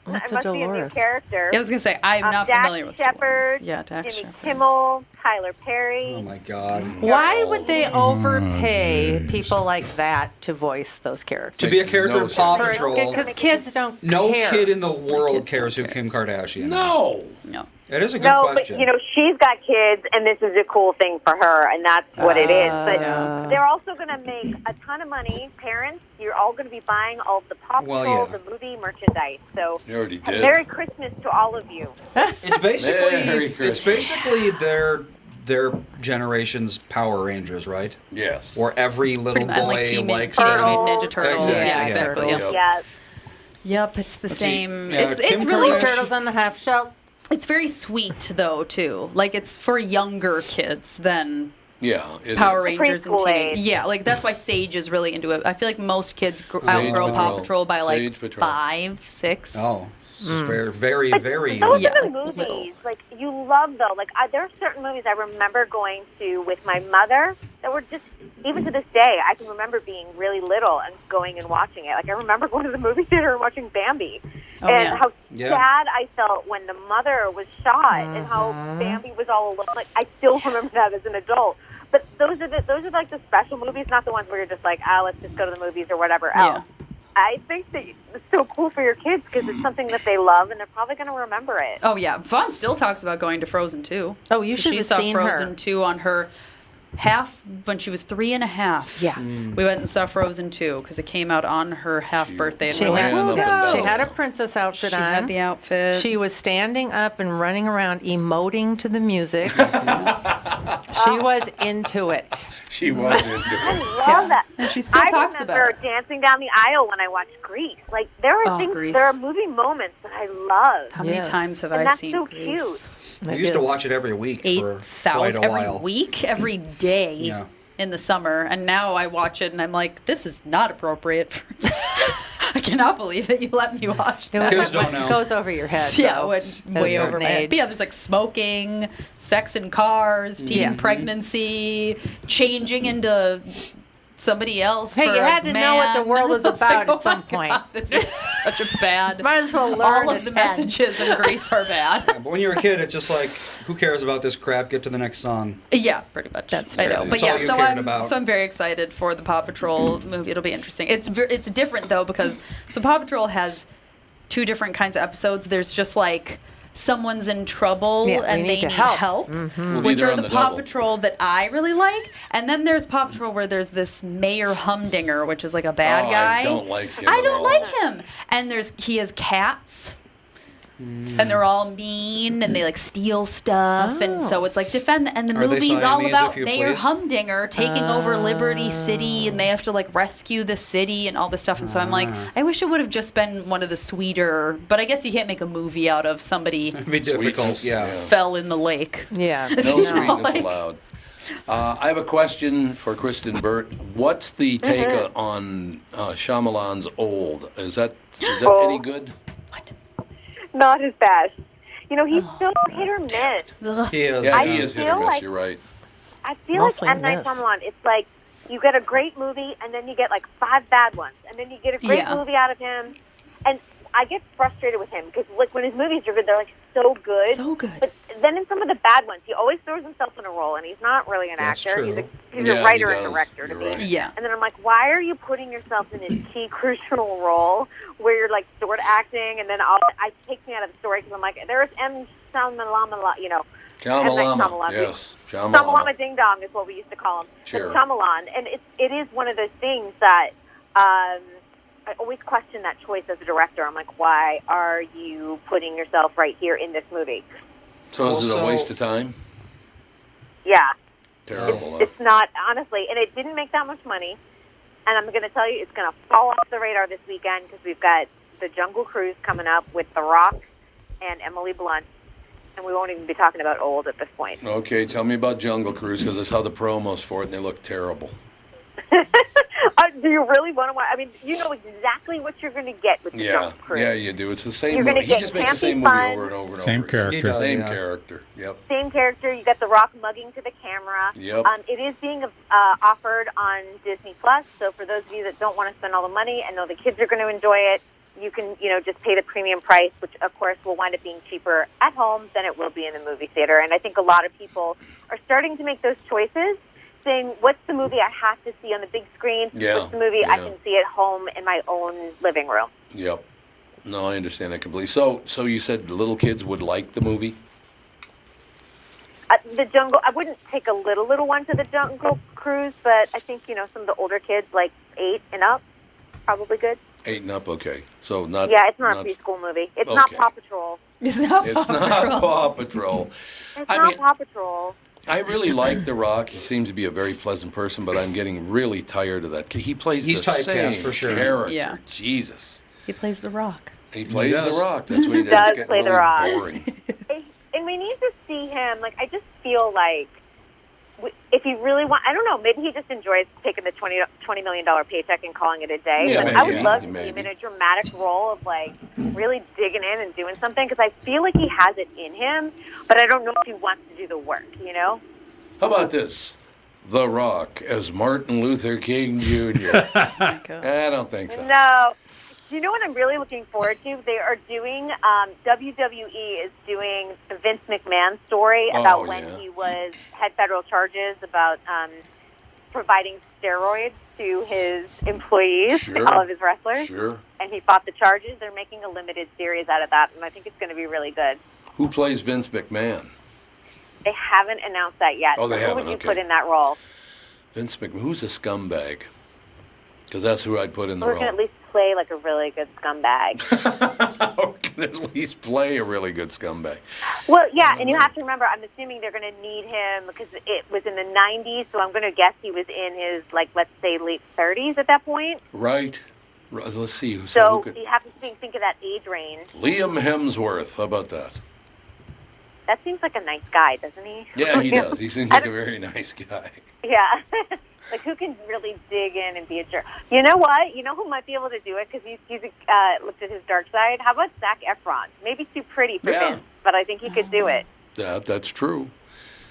What's It a must be a new Dolores? character. I was gonna say I'm not Dax familiar with Shepard, Dolores. Yeah, Dax Jimmy Shepard. Kimmel, Tyler Perry. Oh my God. Why would they overpay people like that to voice those characters? To be a Makes character no in Paw sense. Patrol, Because kids don't no care. kid in the world kids cares who don't Kim Kardashian is. No. No. It is a good No, question. but you know she's got kids, and this is a cool thing for her, and that's what it is. But they're also going to make a ton of money. Parents, you're all going to be buying all of the Paw Patrol, Well, yeah. the movie merchandise. So You already did. Merry Christmas to all of you. It's basically Merry their generation's Power Rangers, right? Yes. Or every little And like boy likes Teenage them. Mutant Ninja Turtles. Exactly, Yeah, yeah. exactly. Yep. Yep. Yes. Yep, it's the see, same. yeah, It's Kim really Kardashian- Turtles on the half shell. It's very sweet though too. Like it's for younger kids than Yeah. it Power is. Rangers and Preschool teenage. age. Yeah, like that's why Sage is really into it. I feel like most kids outgrow Paw Patrol by like Sage Patrol. 5, 6. Oh, this is very, very, But very those Yeah, are the like little. movies. Like you love though. Like there are certain movies I remember going to with my mother that were just even to this day. I can remember being really little and going and watching it. Like I remember going to the movie theater and watching Bambi, Oh, and yeah. how Yeah. sad I felt when the mother was shot and how Bambi was all alone. Like I still remember that as an adult. But those are like the special movies, not the ones where you're just like, let's just go to the movies or whatever Yeah. else. I think that it's so cool for your kids because it's something that they love and they're probably going to remember it. Oh yeah, Vaughn still talks about going to Frozen 2. Oh, you 'Cause should she have saw seen Frozen her. 2 on her half when she was 3.5. Yeah. We went and saw Frozen 2 because it came out on her half birthday. She and we're had, like, up and down. she had a princess outfit she on. had the outfit. She was standing up and running around emoting to the music. She was into it. She was into it. I love that. And she still I talks remember about it. dancing down the aisle when I watched Grease. Like there are things, Grease. there are movie moments that I love. How many Yes. times have And I that's seen so Grease? I used to watch it every week for quite 8,000 a every while. week, every day Yeah. in the summer, and now I watch it and I'm like, this is not appropriate. I cannot believe it. You let me watch that. Kids don't know. It goes over your head. Yeah, though, it went way a over certain my head. age. But yeah, there's like smoking, sex in cars, teen Yeah. pregnancy, changing into somebody else. Hey, for you a had to know what the man. world was I was about like, at some my point. God, this is such a bad. Might as well learn All of at the 10. messages in Grease are bad. But when you're a kid, it's just like, who cares about this crap? Get to the next song. Yeah, pretty much. I know, That's but all yeah. you So cared I'm about. so I'm very excited for the Paw Patrol movie. It'll be interesting. It's different though because Paw Patrol has two different kinds of episodes. There's just like someone's in trouble Yeah, we and need they to need help. help, We'll be which there are on the the Paw double. Patrol that I really like. And then there's Paw Patrol where there's this Mayor Humdinger, which is like a bad Oh, guy. I don't like him I at don't all. like him. And he has cats. And they're all mean and they like steal stuff and so it's like defend and the Are they movie's all Siamese, about if you Mayor please? Humdinger taking over Liberty City and they have to like rescue the city and all this stuff and so I'm like I wish it would have just been one of the sweeter but I guess you can't make a movie out of somebody It'd be difficult, yeah. fell in the lake. Yeah. No You know, sweetness like- allowed. I have a question for Kristen Burt. What's the take on Shyamalan's Old? Is that any good? Not as bad. You know, he's so hit or miss. He is. Yeah, I he is hit or feel miss. like- You're right. I feel Mostly like M. Night miss. Shyamalan, it's like you get a great movie and then you get like 5 bad ones. And then you get a great Yeah. movie out of him. And I get frustrated with him because like when his movies are good, they're like so good. So good. But then in some of the bad ones, he always throws himself in a role and he's not really an That's actor. true. He's Yeah, a he writer and does. director to You're me. right. Yeah. And then I'm like, why are you putting yourself in this key crucial role where you're like sort of acting and then I takes me out of the story because I'm like, there's M. Shyamalan, you know. Shyamalan. Shyamalan. Yes. Shyamalan Shyamalan. Ding Dong is what we used to call him. Sure. But Shyamalan, and it is one of those things that I always question that choice as a director. I'm like, why are you putting yourself right here in this movie? So is it a Also- waste of time? Yeah, Terrible. huh? it's not honestly, and it didn't make that much money. And I'm going to tell you, it's going to fall off the radar this weekend because we've got the Jungle Cruise coming up with The Rock and Emily Blunt, and we won't even be talking about Old at this point. Okay, tell me about Jungle Cruise because I saw the promos for it and they look terrible. Do you really want to watch? I mean, you know exactly what you're going to get with the Yeah, Jungle Cruise. yeah, you do. It's the same You're gonna movie. He get just makes the campy same fun. movie over and over and Same over. again. character. He does. Same Yeah. character. Yep. Same character. You got The Rock mugging to the camera. Yep. It is being offered on Disney Plus. So for those of you that don't want to spend all the money and know the kids are going to enjoy it, you can, just pay the premium price, which of course will wind up being cheaper at home than it will be in the movie theater. And I think a lot of people are starting to make those choices, saying, "What's the movie I have to see on the big screen? Yeah, What's the movie I yeah. can see at home in my own living room?" Yep. No, I understand that completely. So you said the little kids would like the movie? The Jungle. I wouldn't take a little one to the Jungle Cruise, but I think some of the older kids, like 8 and up, probably good. 8 and up, okay. So not. Yeah, it's not a preschool movie. It's not Okay. Paw Patrol. It's not It's Paw not Patrol. Paw Patrol. It's I not mean- Paw Patrol. I really like The Rock. He seems to be a very pleasant person, but I'm getting really tired of that. He plays He's the typecast same for sure. character. Yeah. Jesus. He plays The Rock. He plays does. The Rock. That's what he does. Does It's getting play The really Rock. boring. And we need to see him. Like, I just feel like if he really I don't know, maybe he just enjoys taking the $20 million paycheck and calling it a day. Yeah, Like, I maybe, would love to see maybe. him in a dramatic role of, like, really digging in and doing something because I feel like he has it in him, but I don't know if he wants to do the work, How about this? The Rock as Martin Luther King Jr. I don't think so. No. You know what I'm really looking forward to? They are doing, WWE is doing the Vince McMahon story about when yeah. he had federal charges about providing steroids to his employees, Sure. all of his wrestlers, Sure. and he fought the charges. They're making a limited series out of that, and I think it's going to be really good. Who plays Vince McMahon? They haven't announced that yet. Oh, they So haven't, Who would you okay. put in that role? Vince McMahon. Who's a scumbag? Because that's who I'd put in the Who role. can at least play like a really good scumbag? Or can at least play a really good scumbag. Well, yeah, and you have to remember, I'm assuming they're going to need him because it was in the 90s, so I'm going to guess he was in his, let's say, late 30s at that point. Right. Let's see. who So could... you have to think of that age range. Liam Hemsworth. How about that? That seems like a nice guy, doesn't he? Yeah, he does. He seems like a very nice guy. Yeah. Like, who can really dig in and be a jerk? You know what? You know who might be able to do it because he's looked at his dark side? How about Zac Efron? Maybe too pretty for Yeah. Vince, but I think he could do it. That's true.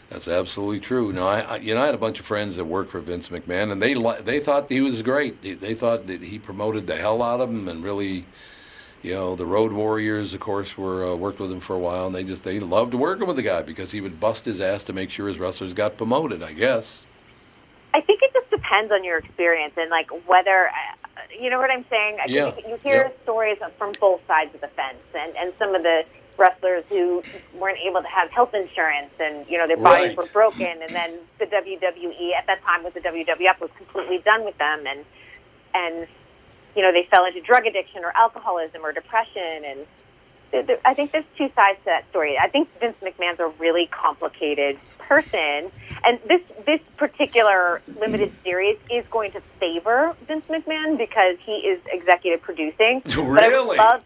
That's absolutely true. No, I had a bunch of friends that worked for Vince McMahon, and they thought he was great. They thought that he promoted the hell out of them, and really, the Road Warriors, of course, worked with him for a while, and they loved working with the guy because he would bust his ass to make sure his wrestlers got promoted, I guess. I think it just depends on your experience and like whether, you know what I'm saying? I think you hear stories from both sides of the fence, and some of the wrestlers who weren't able to have health insurance, and their bodies were broken, and then the WWE at that time was the WWF was completely done with them, and they fell into drug addiction or alcoholism or depression, and I think there's two sides to that story. I think Vince McMahon's a really complicated person, and this particular limited series is going to favor Vince McMahon because he is executive producing. Really? But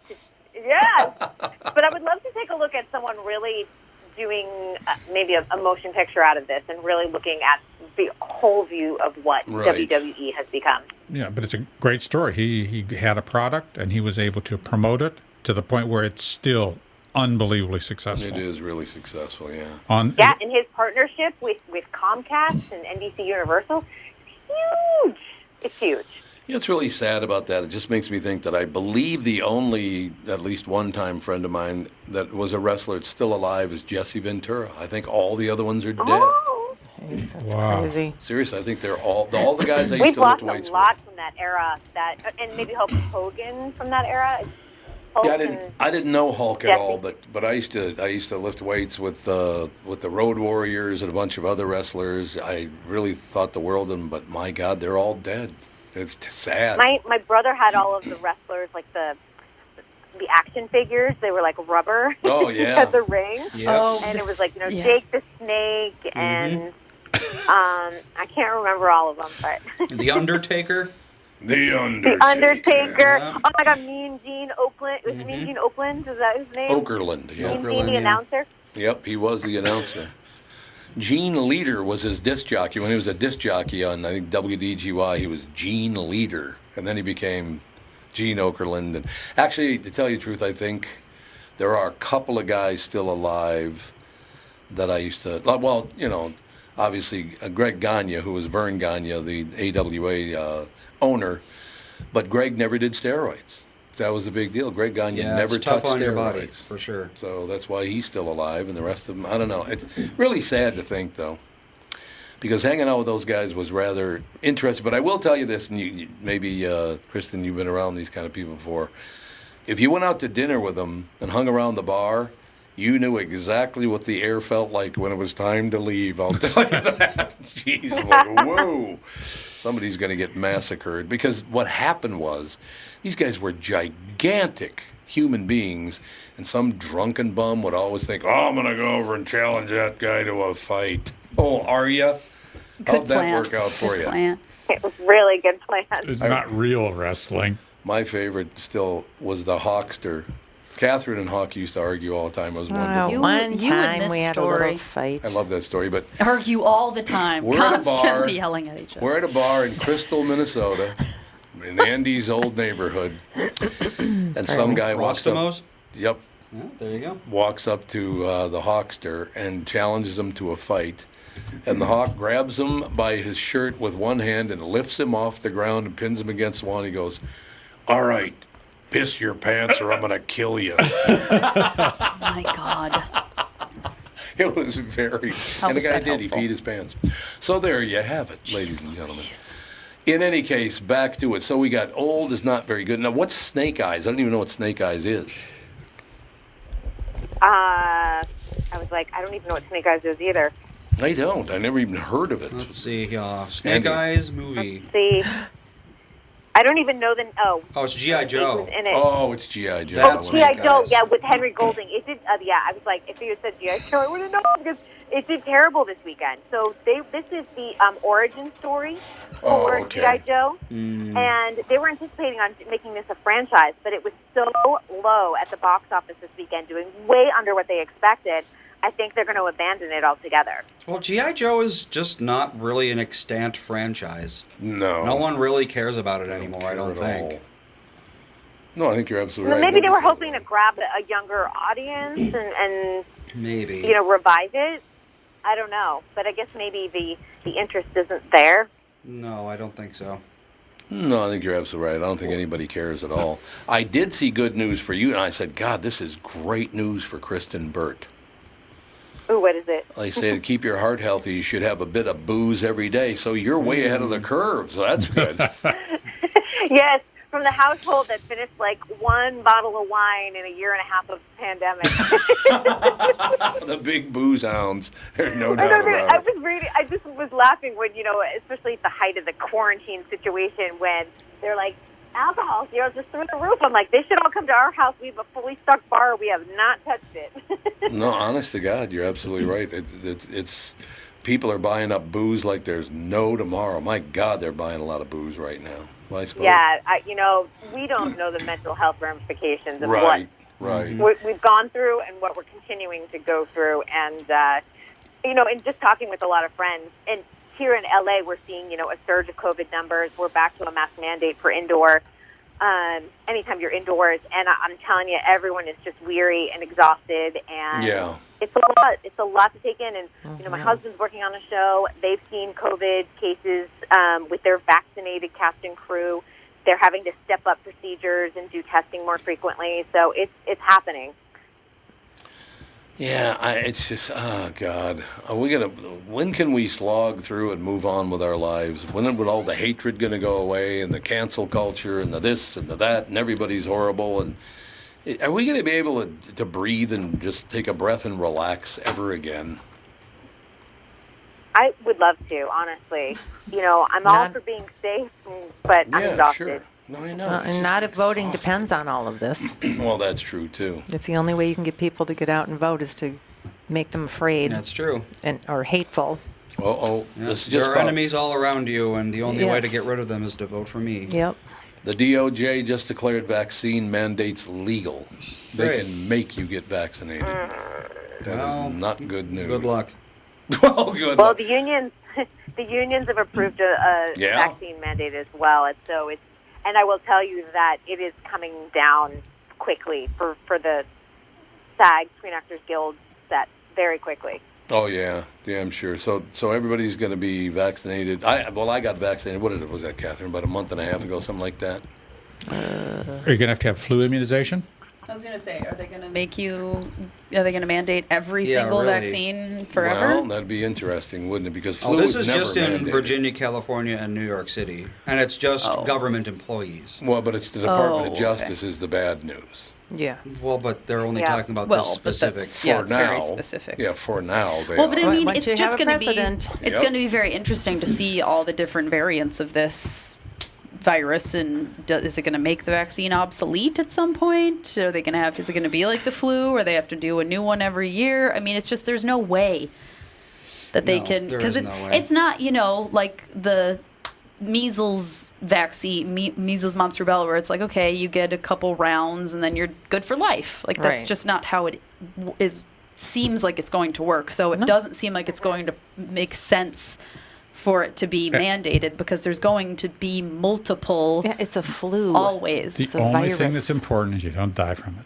I would love to take a look at someone really doing maybe a motion picture out of this and really looking at the whole view of what WWE has become. Yeah, but it's a great story. He had a product, and he was able to promote it to the point where it's still unbelievably successful. It is really successful, yeah. And his partnership with Comcast and NBC Universal is huge. It's huge. It's really sad about that. It just makes me think that I believe the only, at least one-time friend of mine that was a wrestler that's still alive is Jesse Ventura. I think all the other ones are dead. Oh. That's crazy. Seriously, I think they're all the guys I used We've to lift lost weights a lot with. from that era, and maybe Hulk Hogan from that era. I didn't know Hulk at all, but I used to lift weights with the Road Warriors and a bunch of other wrestlers. I really thought the world of them, but my God, they're all dead. It's sad. My brother had all of the wrestlers, like the action figures. They were like rubber. Oh yeah. He had the ring. Yep. And it was like Jake the Snake and I can't remember all of them, but The Undertaker. The Undertaker. The Undertaker. Yeah. Oh my God, Mean Gene Oakland. Was it Mean Gene Oakland? Is that his name? Okerlund. Yeah. Mean Gene, the announcer. Yep, he was the announcer. Gene Leader was his disc jockey. When he was a disc jockey on, I think, WDGY, he was Gene Leader. And then he became Gene Okerlund. And actually, to tell you the truth, I think there are a couple of guys still alive that I used to, well, obviously Greg Gagne, who was Vern Gagne, the AWA owner, but Greg never did steroids. That was the big deal. Greg Gagne never touched on steroids. your body, for sure. So that's why he's still alive, and the rest of them, I don't know. It's really sad to think, though, because hanging out with those guys was rather interesting. But I will tell you this, and maybe, Kristen, you've been around these kind of people before. If you went out to dinner with them and hung around the bar, you knew exactly what the air felt like when it was time to leave. I'll tell you that. Jeez, whoa. Somebody's going to get massacred. Because what happened was, these guys were gigantic human beings, and some drunken bum would always think, I'm going to go over and challenge that guy to a fight. Oh, are you? How'd that work out for you? It was really good plan. It's not real wrestling. My favorite still was the Hawkster. Catherine and Hawk used to argue all the time. It was wonderful. One You and time this we had a story. little fight. I love that story, but Argue all the time, We're at a bar. constantly yelling at each other. we're at a bar in Crystal, Minnesota, in Andy's old neighborhood, and some guy walks up. Rostamos? Yep, Yeah, there you go. walks up to the Hawkster and challenges him to a fight. And the Hawk grabs him by his shirt with one hand and lifts him off the ground and pins him against the wall. And he goes, "All right, piss your pants or I'm going to kill you." Oh my God. It was very, How and the was guy that did. He helpful? peed his pants. So there you have it, ladies and gentlemen. In any case, back to it. So we got old is not very good. Now, what's Snake Eyes? I don't even know what Snake Eyes is. I was like, I don't even know what Snake Eyes is either. I don't. I never even heard of it. Let's see. Snake Andy. Eyes movie. Let's see. I don't even know the. Oh, Oh, it's G.I. Joe. who's in it. Oh, it's G.I. Joe. That's Oh, Snake G.I. Joe, Eyes. yeah, with Henry Golding. It did, yeah, I was like, if you had said G.I. Joe, I would have known because it did terrible this weekend. So this is the origin story for okay. G.I. Joe, and they were anticipating on making this a franchise, but it was so low at the box office this weekend, doing way under what they expected. I think they're going to abandon it altogether. Well, G.I. Joe is just not really an extant franchise. No. No one really cares about it anymore, I don't care at think. all. No, I think you're absolutely Well, right. maybe they were Nobody hoping to grab a younger audience and Maybe. revive it. I don't know, but I guess maybe the interest isn't there. No, I don't think so. No, I think you're absolutely right. I don't think anybody cares at all. I did see good news for you, and I said, God, this is great news for Kristen Burt. Ooh, what is it? They say to keep your heart healthy, you should have a bit of booze every day. So you're way ahead of the curve, so that's good. Yes, from the household that finished like one bottle of wine in a year and a half of pandemic. The big booze hounds. There's no I doubt know, about it. I just was laughing when, especially at the height of the quarantine situation when they're like, alcohol sales just through the roof. I'm like, they should all come to our house. We have a fully stocked bar. We have not touched it. No, honest to God, you're absolutely right. It's people are buying up booze like there's no tomorrow. My God, they're buying a lot of booze right now. Well, I suppose. Yeah, we don't know the mental health ramifications of Right. what we've gone through and what we're continuing to go through. And, and just talking with a lot of friends, and here in LA, we're seeing, a surge of COVID numbers. We're back to a mask mandate for indoor. Anytime you're indoors, and I'm telling you, everyone is just weary and exhausted, and Yeah. it's a lot. It's a lot to take in. And my husband's working on a show. They've seen COVID cases with their vaccinated cast and crew. They're having to step up procedures and do testing more frequently. So it's happening. Yeah, it's just, oh God, when can we slog through and move on with our lives? When would all the hatred going to go away, and the cancel culture and the this and the that, and everybody's horrible? And are we going to be able to breathe and just take a breath and relax ever again? I would love to, honestly. I'm all for being safe, but I'm exhausted. Sure. No, I know. And not if voting depends on all of this. Well, that's true, too. It's the only way you can get people to get out and vote is to make them afraid. That's true. Or hateful. This is There just are enemies all around you, and the only way to get rid of them is to vote for me. Yep. The DOJ just declared vaccine mandates legal. They can make you get vaccinated. That is not good news. Good luck. Well, good Well, luck. the unions have approved a vaccine mandate as well, and so and I will tell you that it is coming down quickly for the SAG, Screen Actors Guild set, very quickly. Oh yeah, I'm sure. So everybody's going to be vaccinated. I got vaccinated. What was that, Catherine? About a month and a half ago, something like that. Are you going to have flu immunization? I was going to say, are they going to mandate every single really. vaccine forever? Well, that'd be interesting, wouldn't it? Because flu this is is never just in mandated. Virginia, California, and New York City, and it's just government employees. Well, but it's the Department of Justice is the bad news. Yeah. Well, but they're only talking about this specific. It's very specific. Yeah, for now. Well, but I mean, Once it's you just have a going to be precedent. it's going to be very interesting to see all the different variants of this virus, and is it going to make the vaccine obsolete at some point? Are they going to have? Is it going to be like the flu, or they have to do a new one every year? I mean, it's just there's no way that they can, because it's not like the measles vaccine, measles, mumps, rubella, where it's like, okay, you get a couple rounds and then you're good for life. Like that's just not how it seems like it's going to work. So it doesn't seem like it's going to make sense for it to be mandated, because there's going to be multiple. Yeah, it's a flu. Always. The only thing that's important is you don't die from it.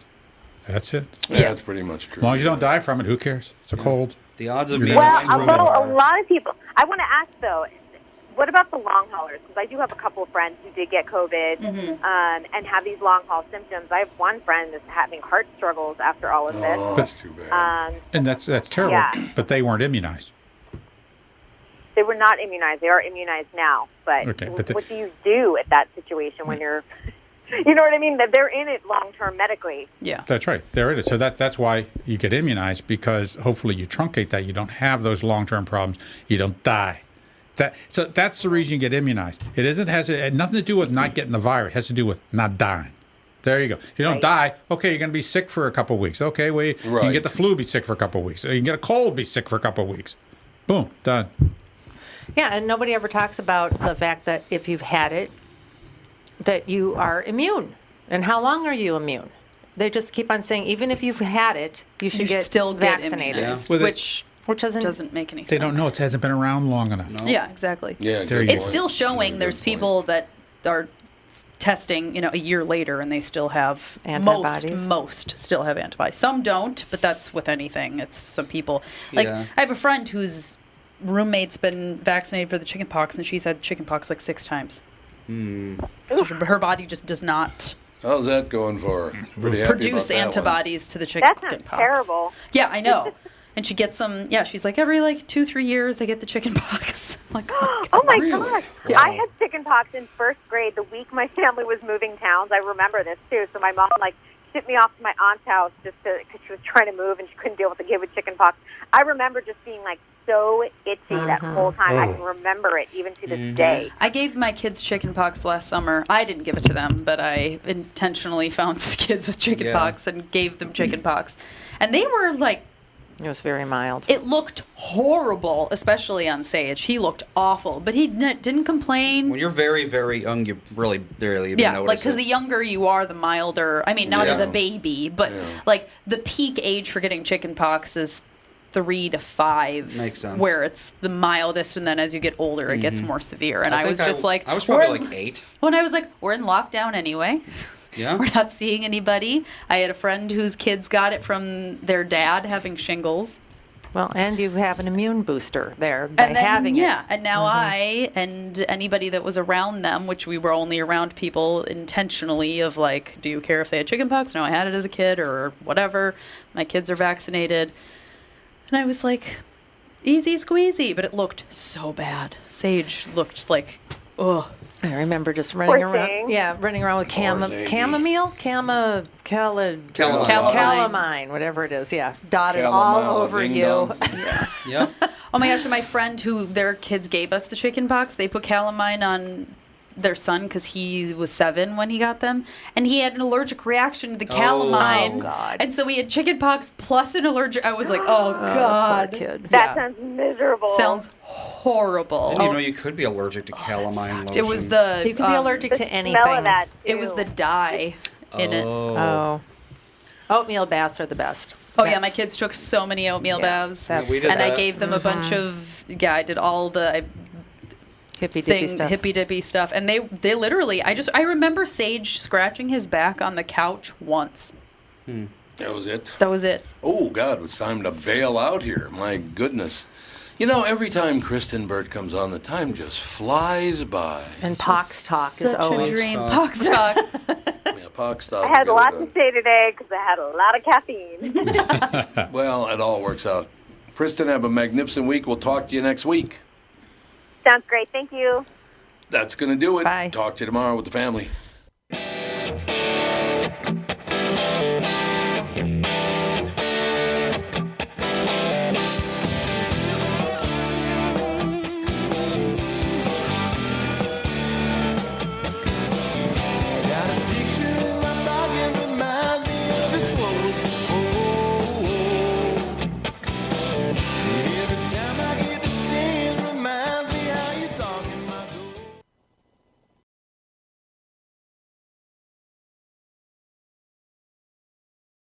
That's it. Yeah, that's pretty much true. As long as you don't die from it, who cares? It's a cold. The odds of You're being Well, a lot of people. I want to ask though, what about the long haulers? Because I do have a couple of friends who did get COVID and have these long haul symptoms. I have one friend that's having heart struggles after all of this. Oh, that's too bad. And that's terrible. Yeah. But they weren't immunized. They were not immunized. They are immunized now. But, what do you do at that situation when you're, you know what I mean? That they're in it long term medically. Yeah. That's right. There it is. So that's why you get immunized, because hopefully you truncate that. You don't have those long term problems. You don't die. So that's the reason you get immunized. It had nothing to do with not getting the virus. It has to do with not dying. There you go. You don't die. Okay, you're going to be sick for a couple of weeks. Okay, well, you can get the flu, be sick for a couple of weeks. Or you can get a cold, be sick for a couple of weeks. Boom, done. Yeah, and nobody ever talks about the fact that if you've had it, that you are immune. And how long are you immune? They just keep on saying, even if you've had it, you should still get vaccinated. immunized, Well, which doesn't make any sense. They don't know. It hasn't been around long enough. No. Yeah, exactly. Yeah, There you It's go. still showing there's people that are testing, a year later, and they still have Antibodies? most still have antibodies. Some don't, but that's with anything. It's some people. Like, Yeah. I have a friend whose roommate's been vaccinated for the chickenpox, and she's had chickenpox like 6 times. So her body just does not How's that going for her? Pretty happy produce about that one. antibodies to the That chickenpox. sounds terrible. Yeah, I know. And she gets them. Yeah, she's like every 2-3 years I get the chickenpox. I'm like, Oh my Really? gosh! Yeah. I had chickenpox in first grade the week my family was moving towns. I remember this too. So my mom shipped me off to my aunt's house just because she was trying to move and she couldn't deal with the kid with chickenpox. I remember just being so itchy that whole time. I can remember it even to this day. I gave my kids chickenpox last summer. I didn't give it to them, but I intentionally found kids with chickenpox and gave them chickenpox. And they were like, It was very mild. it looked horrible, especially on Sage. He looked awful, but he didn't complain. When you're very, very young, you really even Yeah, notice like because it. the younger you are, the milder. I mean, not as a Yeah. baby, but like the peak age for getting chickenpox is 3 to 5. Makes sense. Where it's the mildest, and then as you get older, it gets more severe. And I think was just like, I was probably we're- like 8. When I was like, we're in lockdown anyway. Yeah. We're not seeing anybody. I had a friend whose kids got it from their dad having shingles. Well, and you have an immune booster there by And then, having yeah, it. and now I and anybody that was around them, which we were only around people intentionally of like, do you care if they had chickenpox? No, I had it as a kid or whatever. My kids are vaccinated. And I was like, easy squeezy, but it looked so bad. Sage looked like, ugh. I remember just Poor running around. thing. Yeah, running around with lady. chamomile, Calamine. calamine, whatever it is. Yeah, dotted all Chamomile, over ding you. dong. Yep. Oh my gosh, and my friend who their kids gave us the chickenpox, they put calamine on their son because he was 7 when he got them, and he had an allergic reaction to the calamine. Oh, God. And so he had chickenpox plus an allergic. I was like, oh Poor God, kid. That sounds miserable. sounds horrible. Didn't you know you could be allergic to calamine lotion? It was the You could be allergic The to anything. smell of that, too. It was the dye in it. Oh. Oatmeal baths are the best. Oh yeah, my kids took so many oatmeal Yeah, baths, that's we did and I that. gave them a bunch of. Yeah, I did all the hippy dippy thing, stuff. hippy dippy stuff, and they literally. I remember Sage scratching his back on the couch once. That was it. That was it. Oh, God, it's time to bail out here. My goodness. Every time Kristen Burt comes on, the time just flies by. And pox talk is Such a always. dream. Pox Pox talk. Yeah, Pox stop. I had a lot to say today because I had a lot of caffeine. Well, it all works out. Kristen, have a magnificent week. We'll talk to you next week. Sounds great. Thank you. That's going to do it. Bye. Talk to you tomorrow with the family.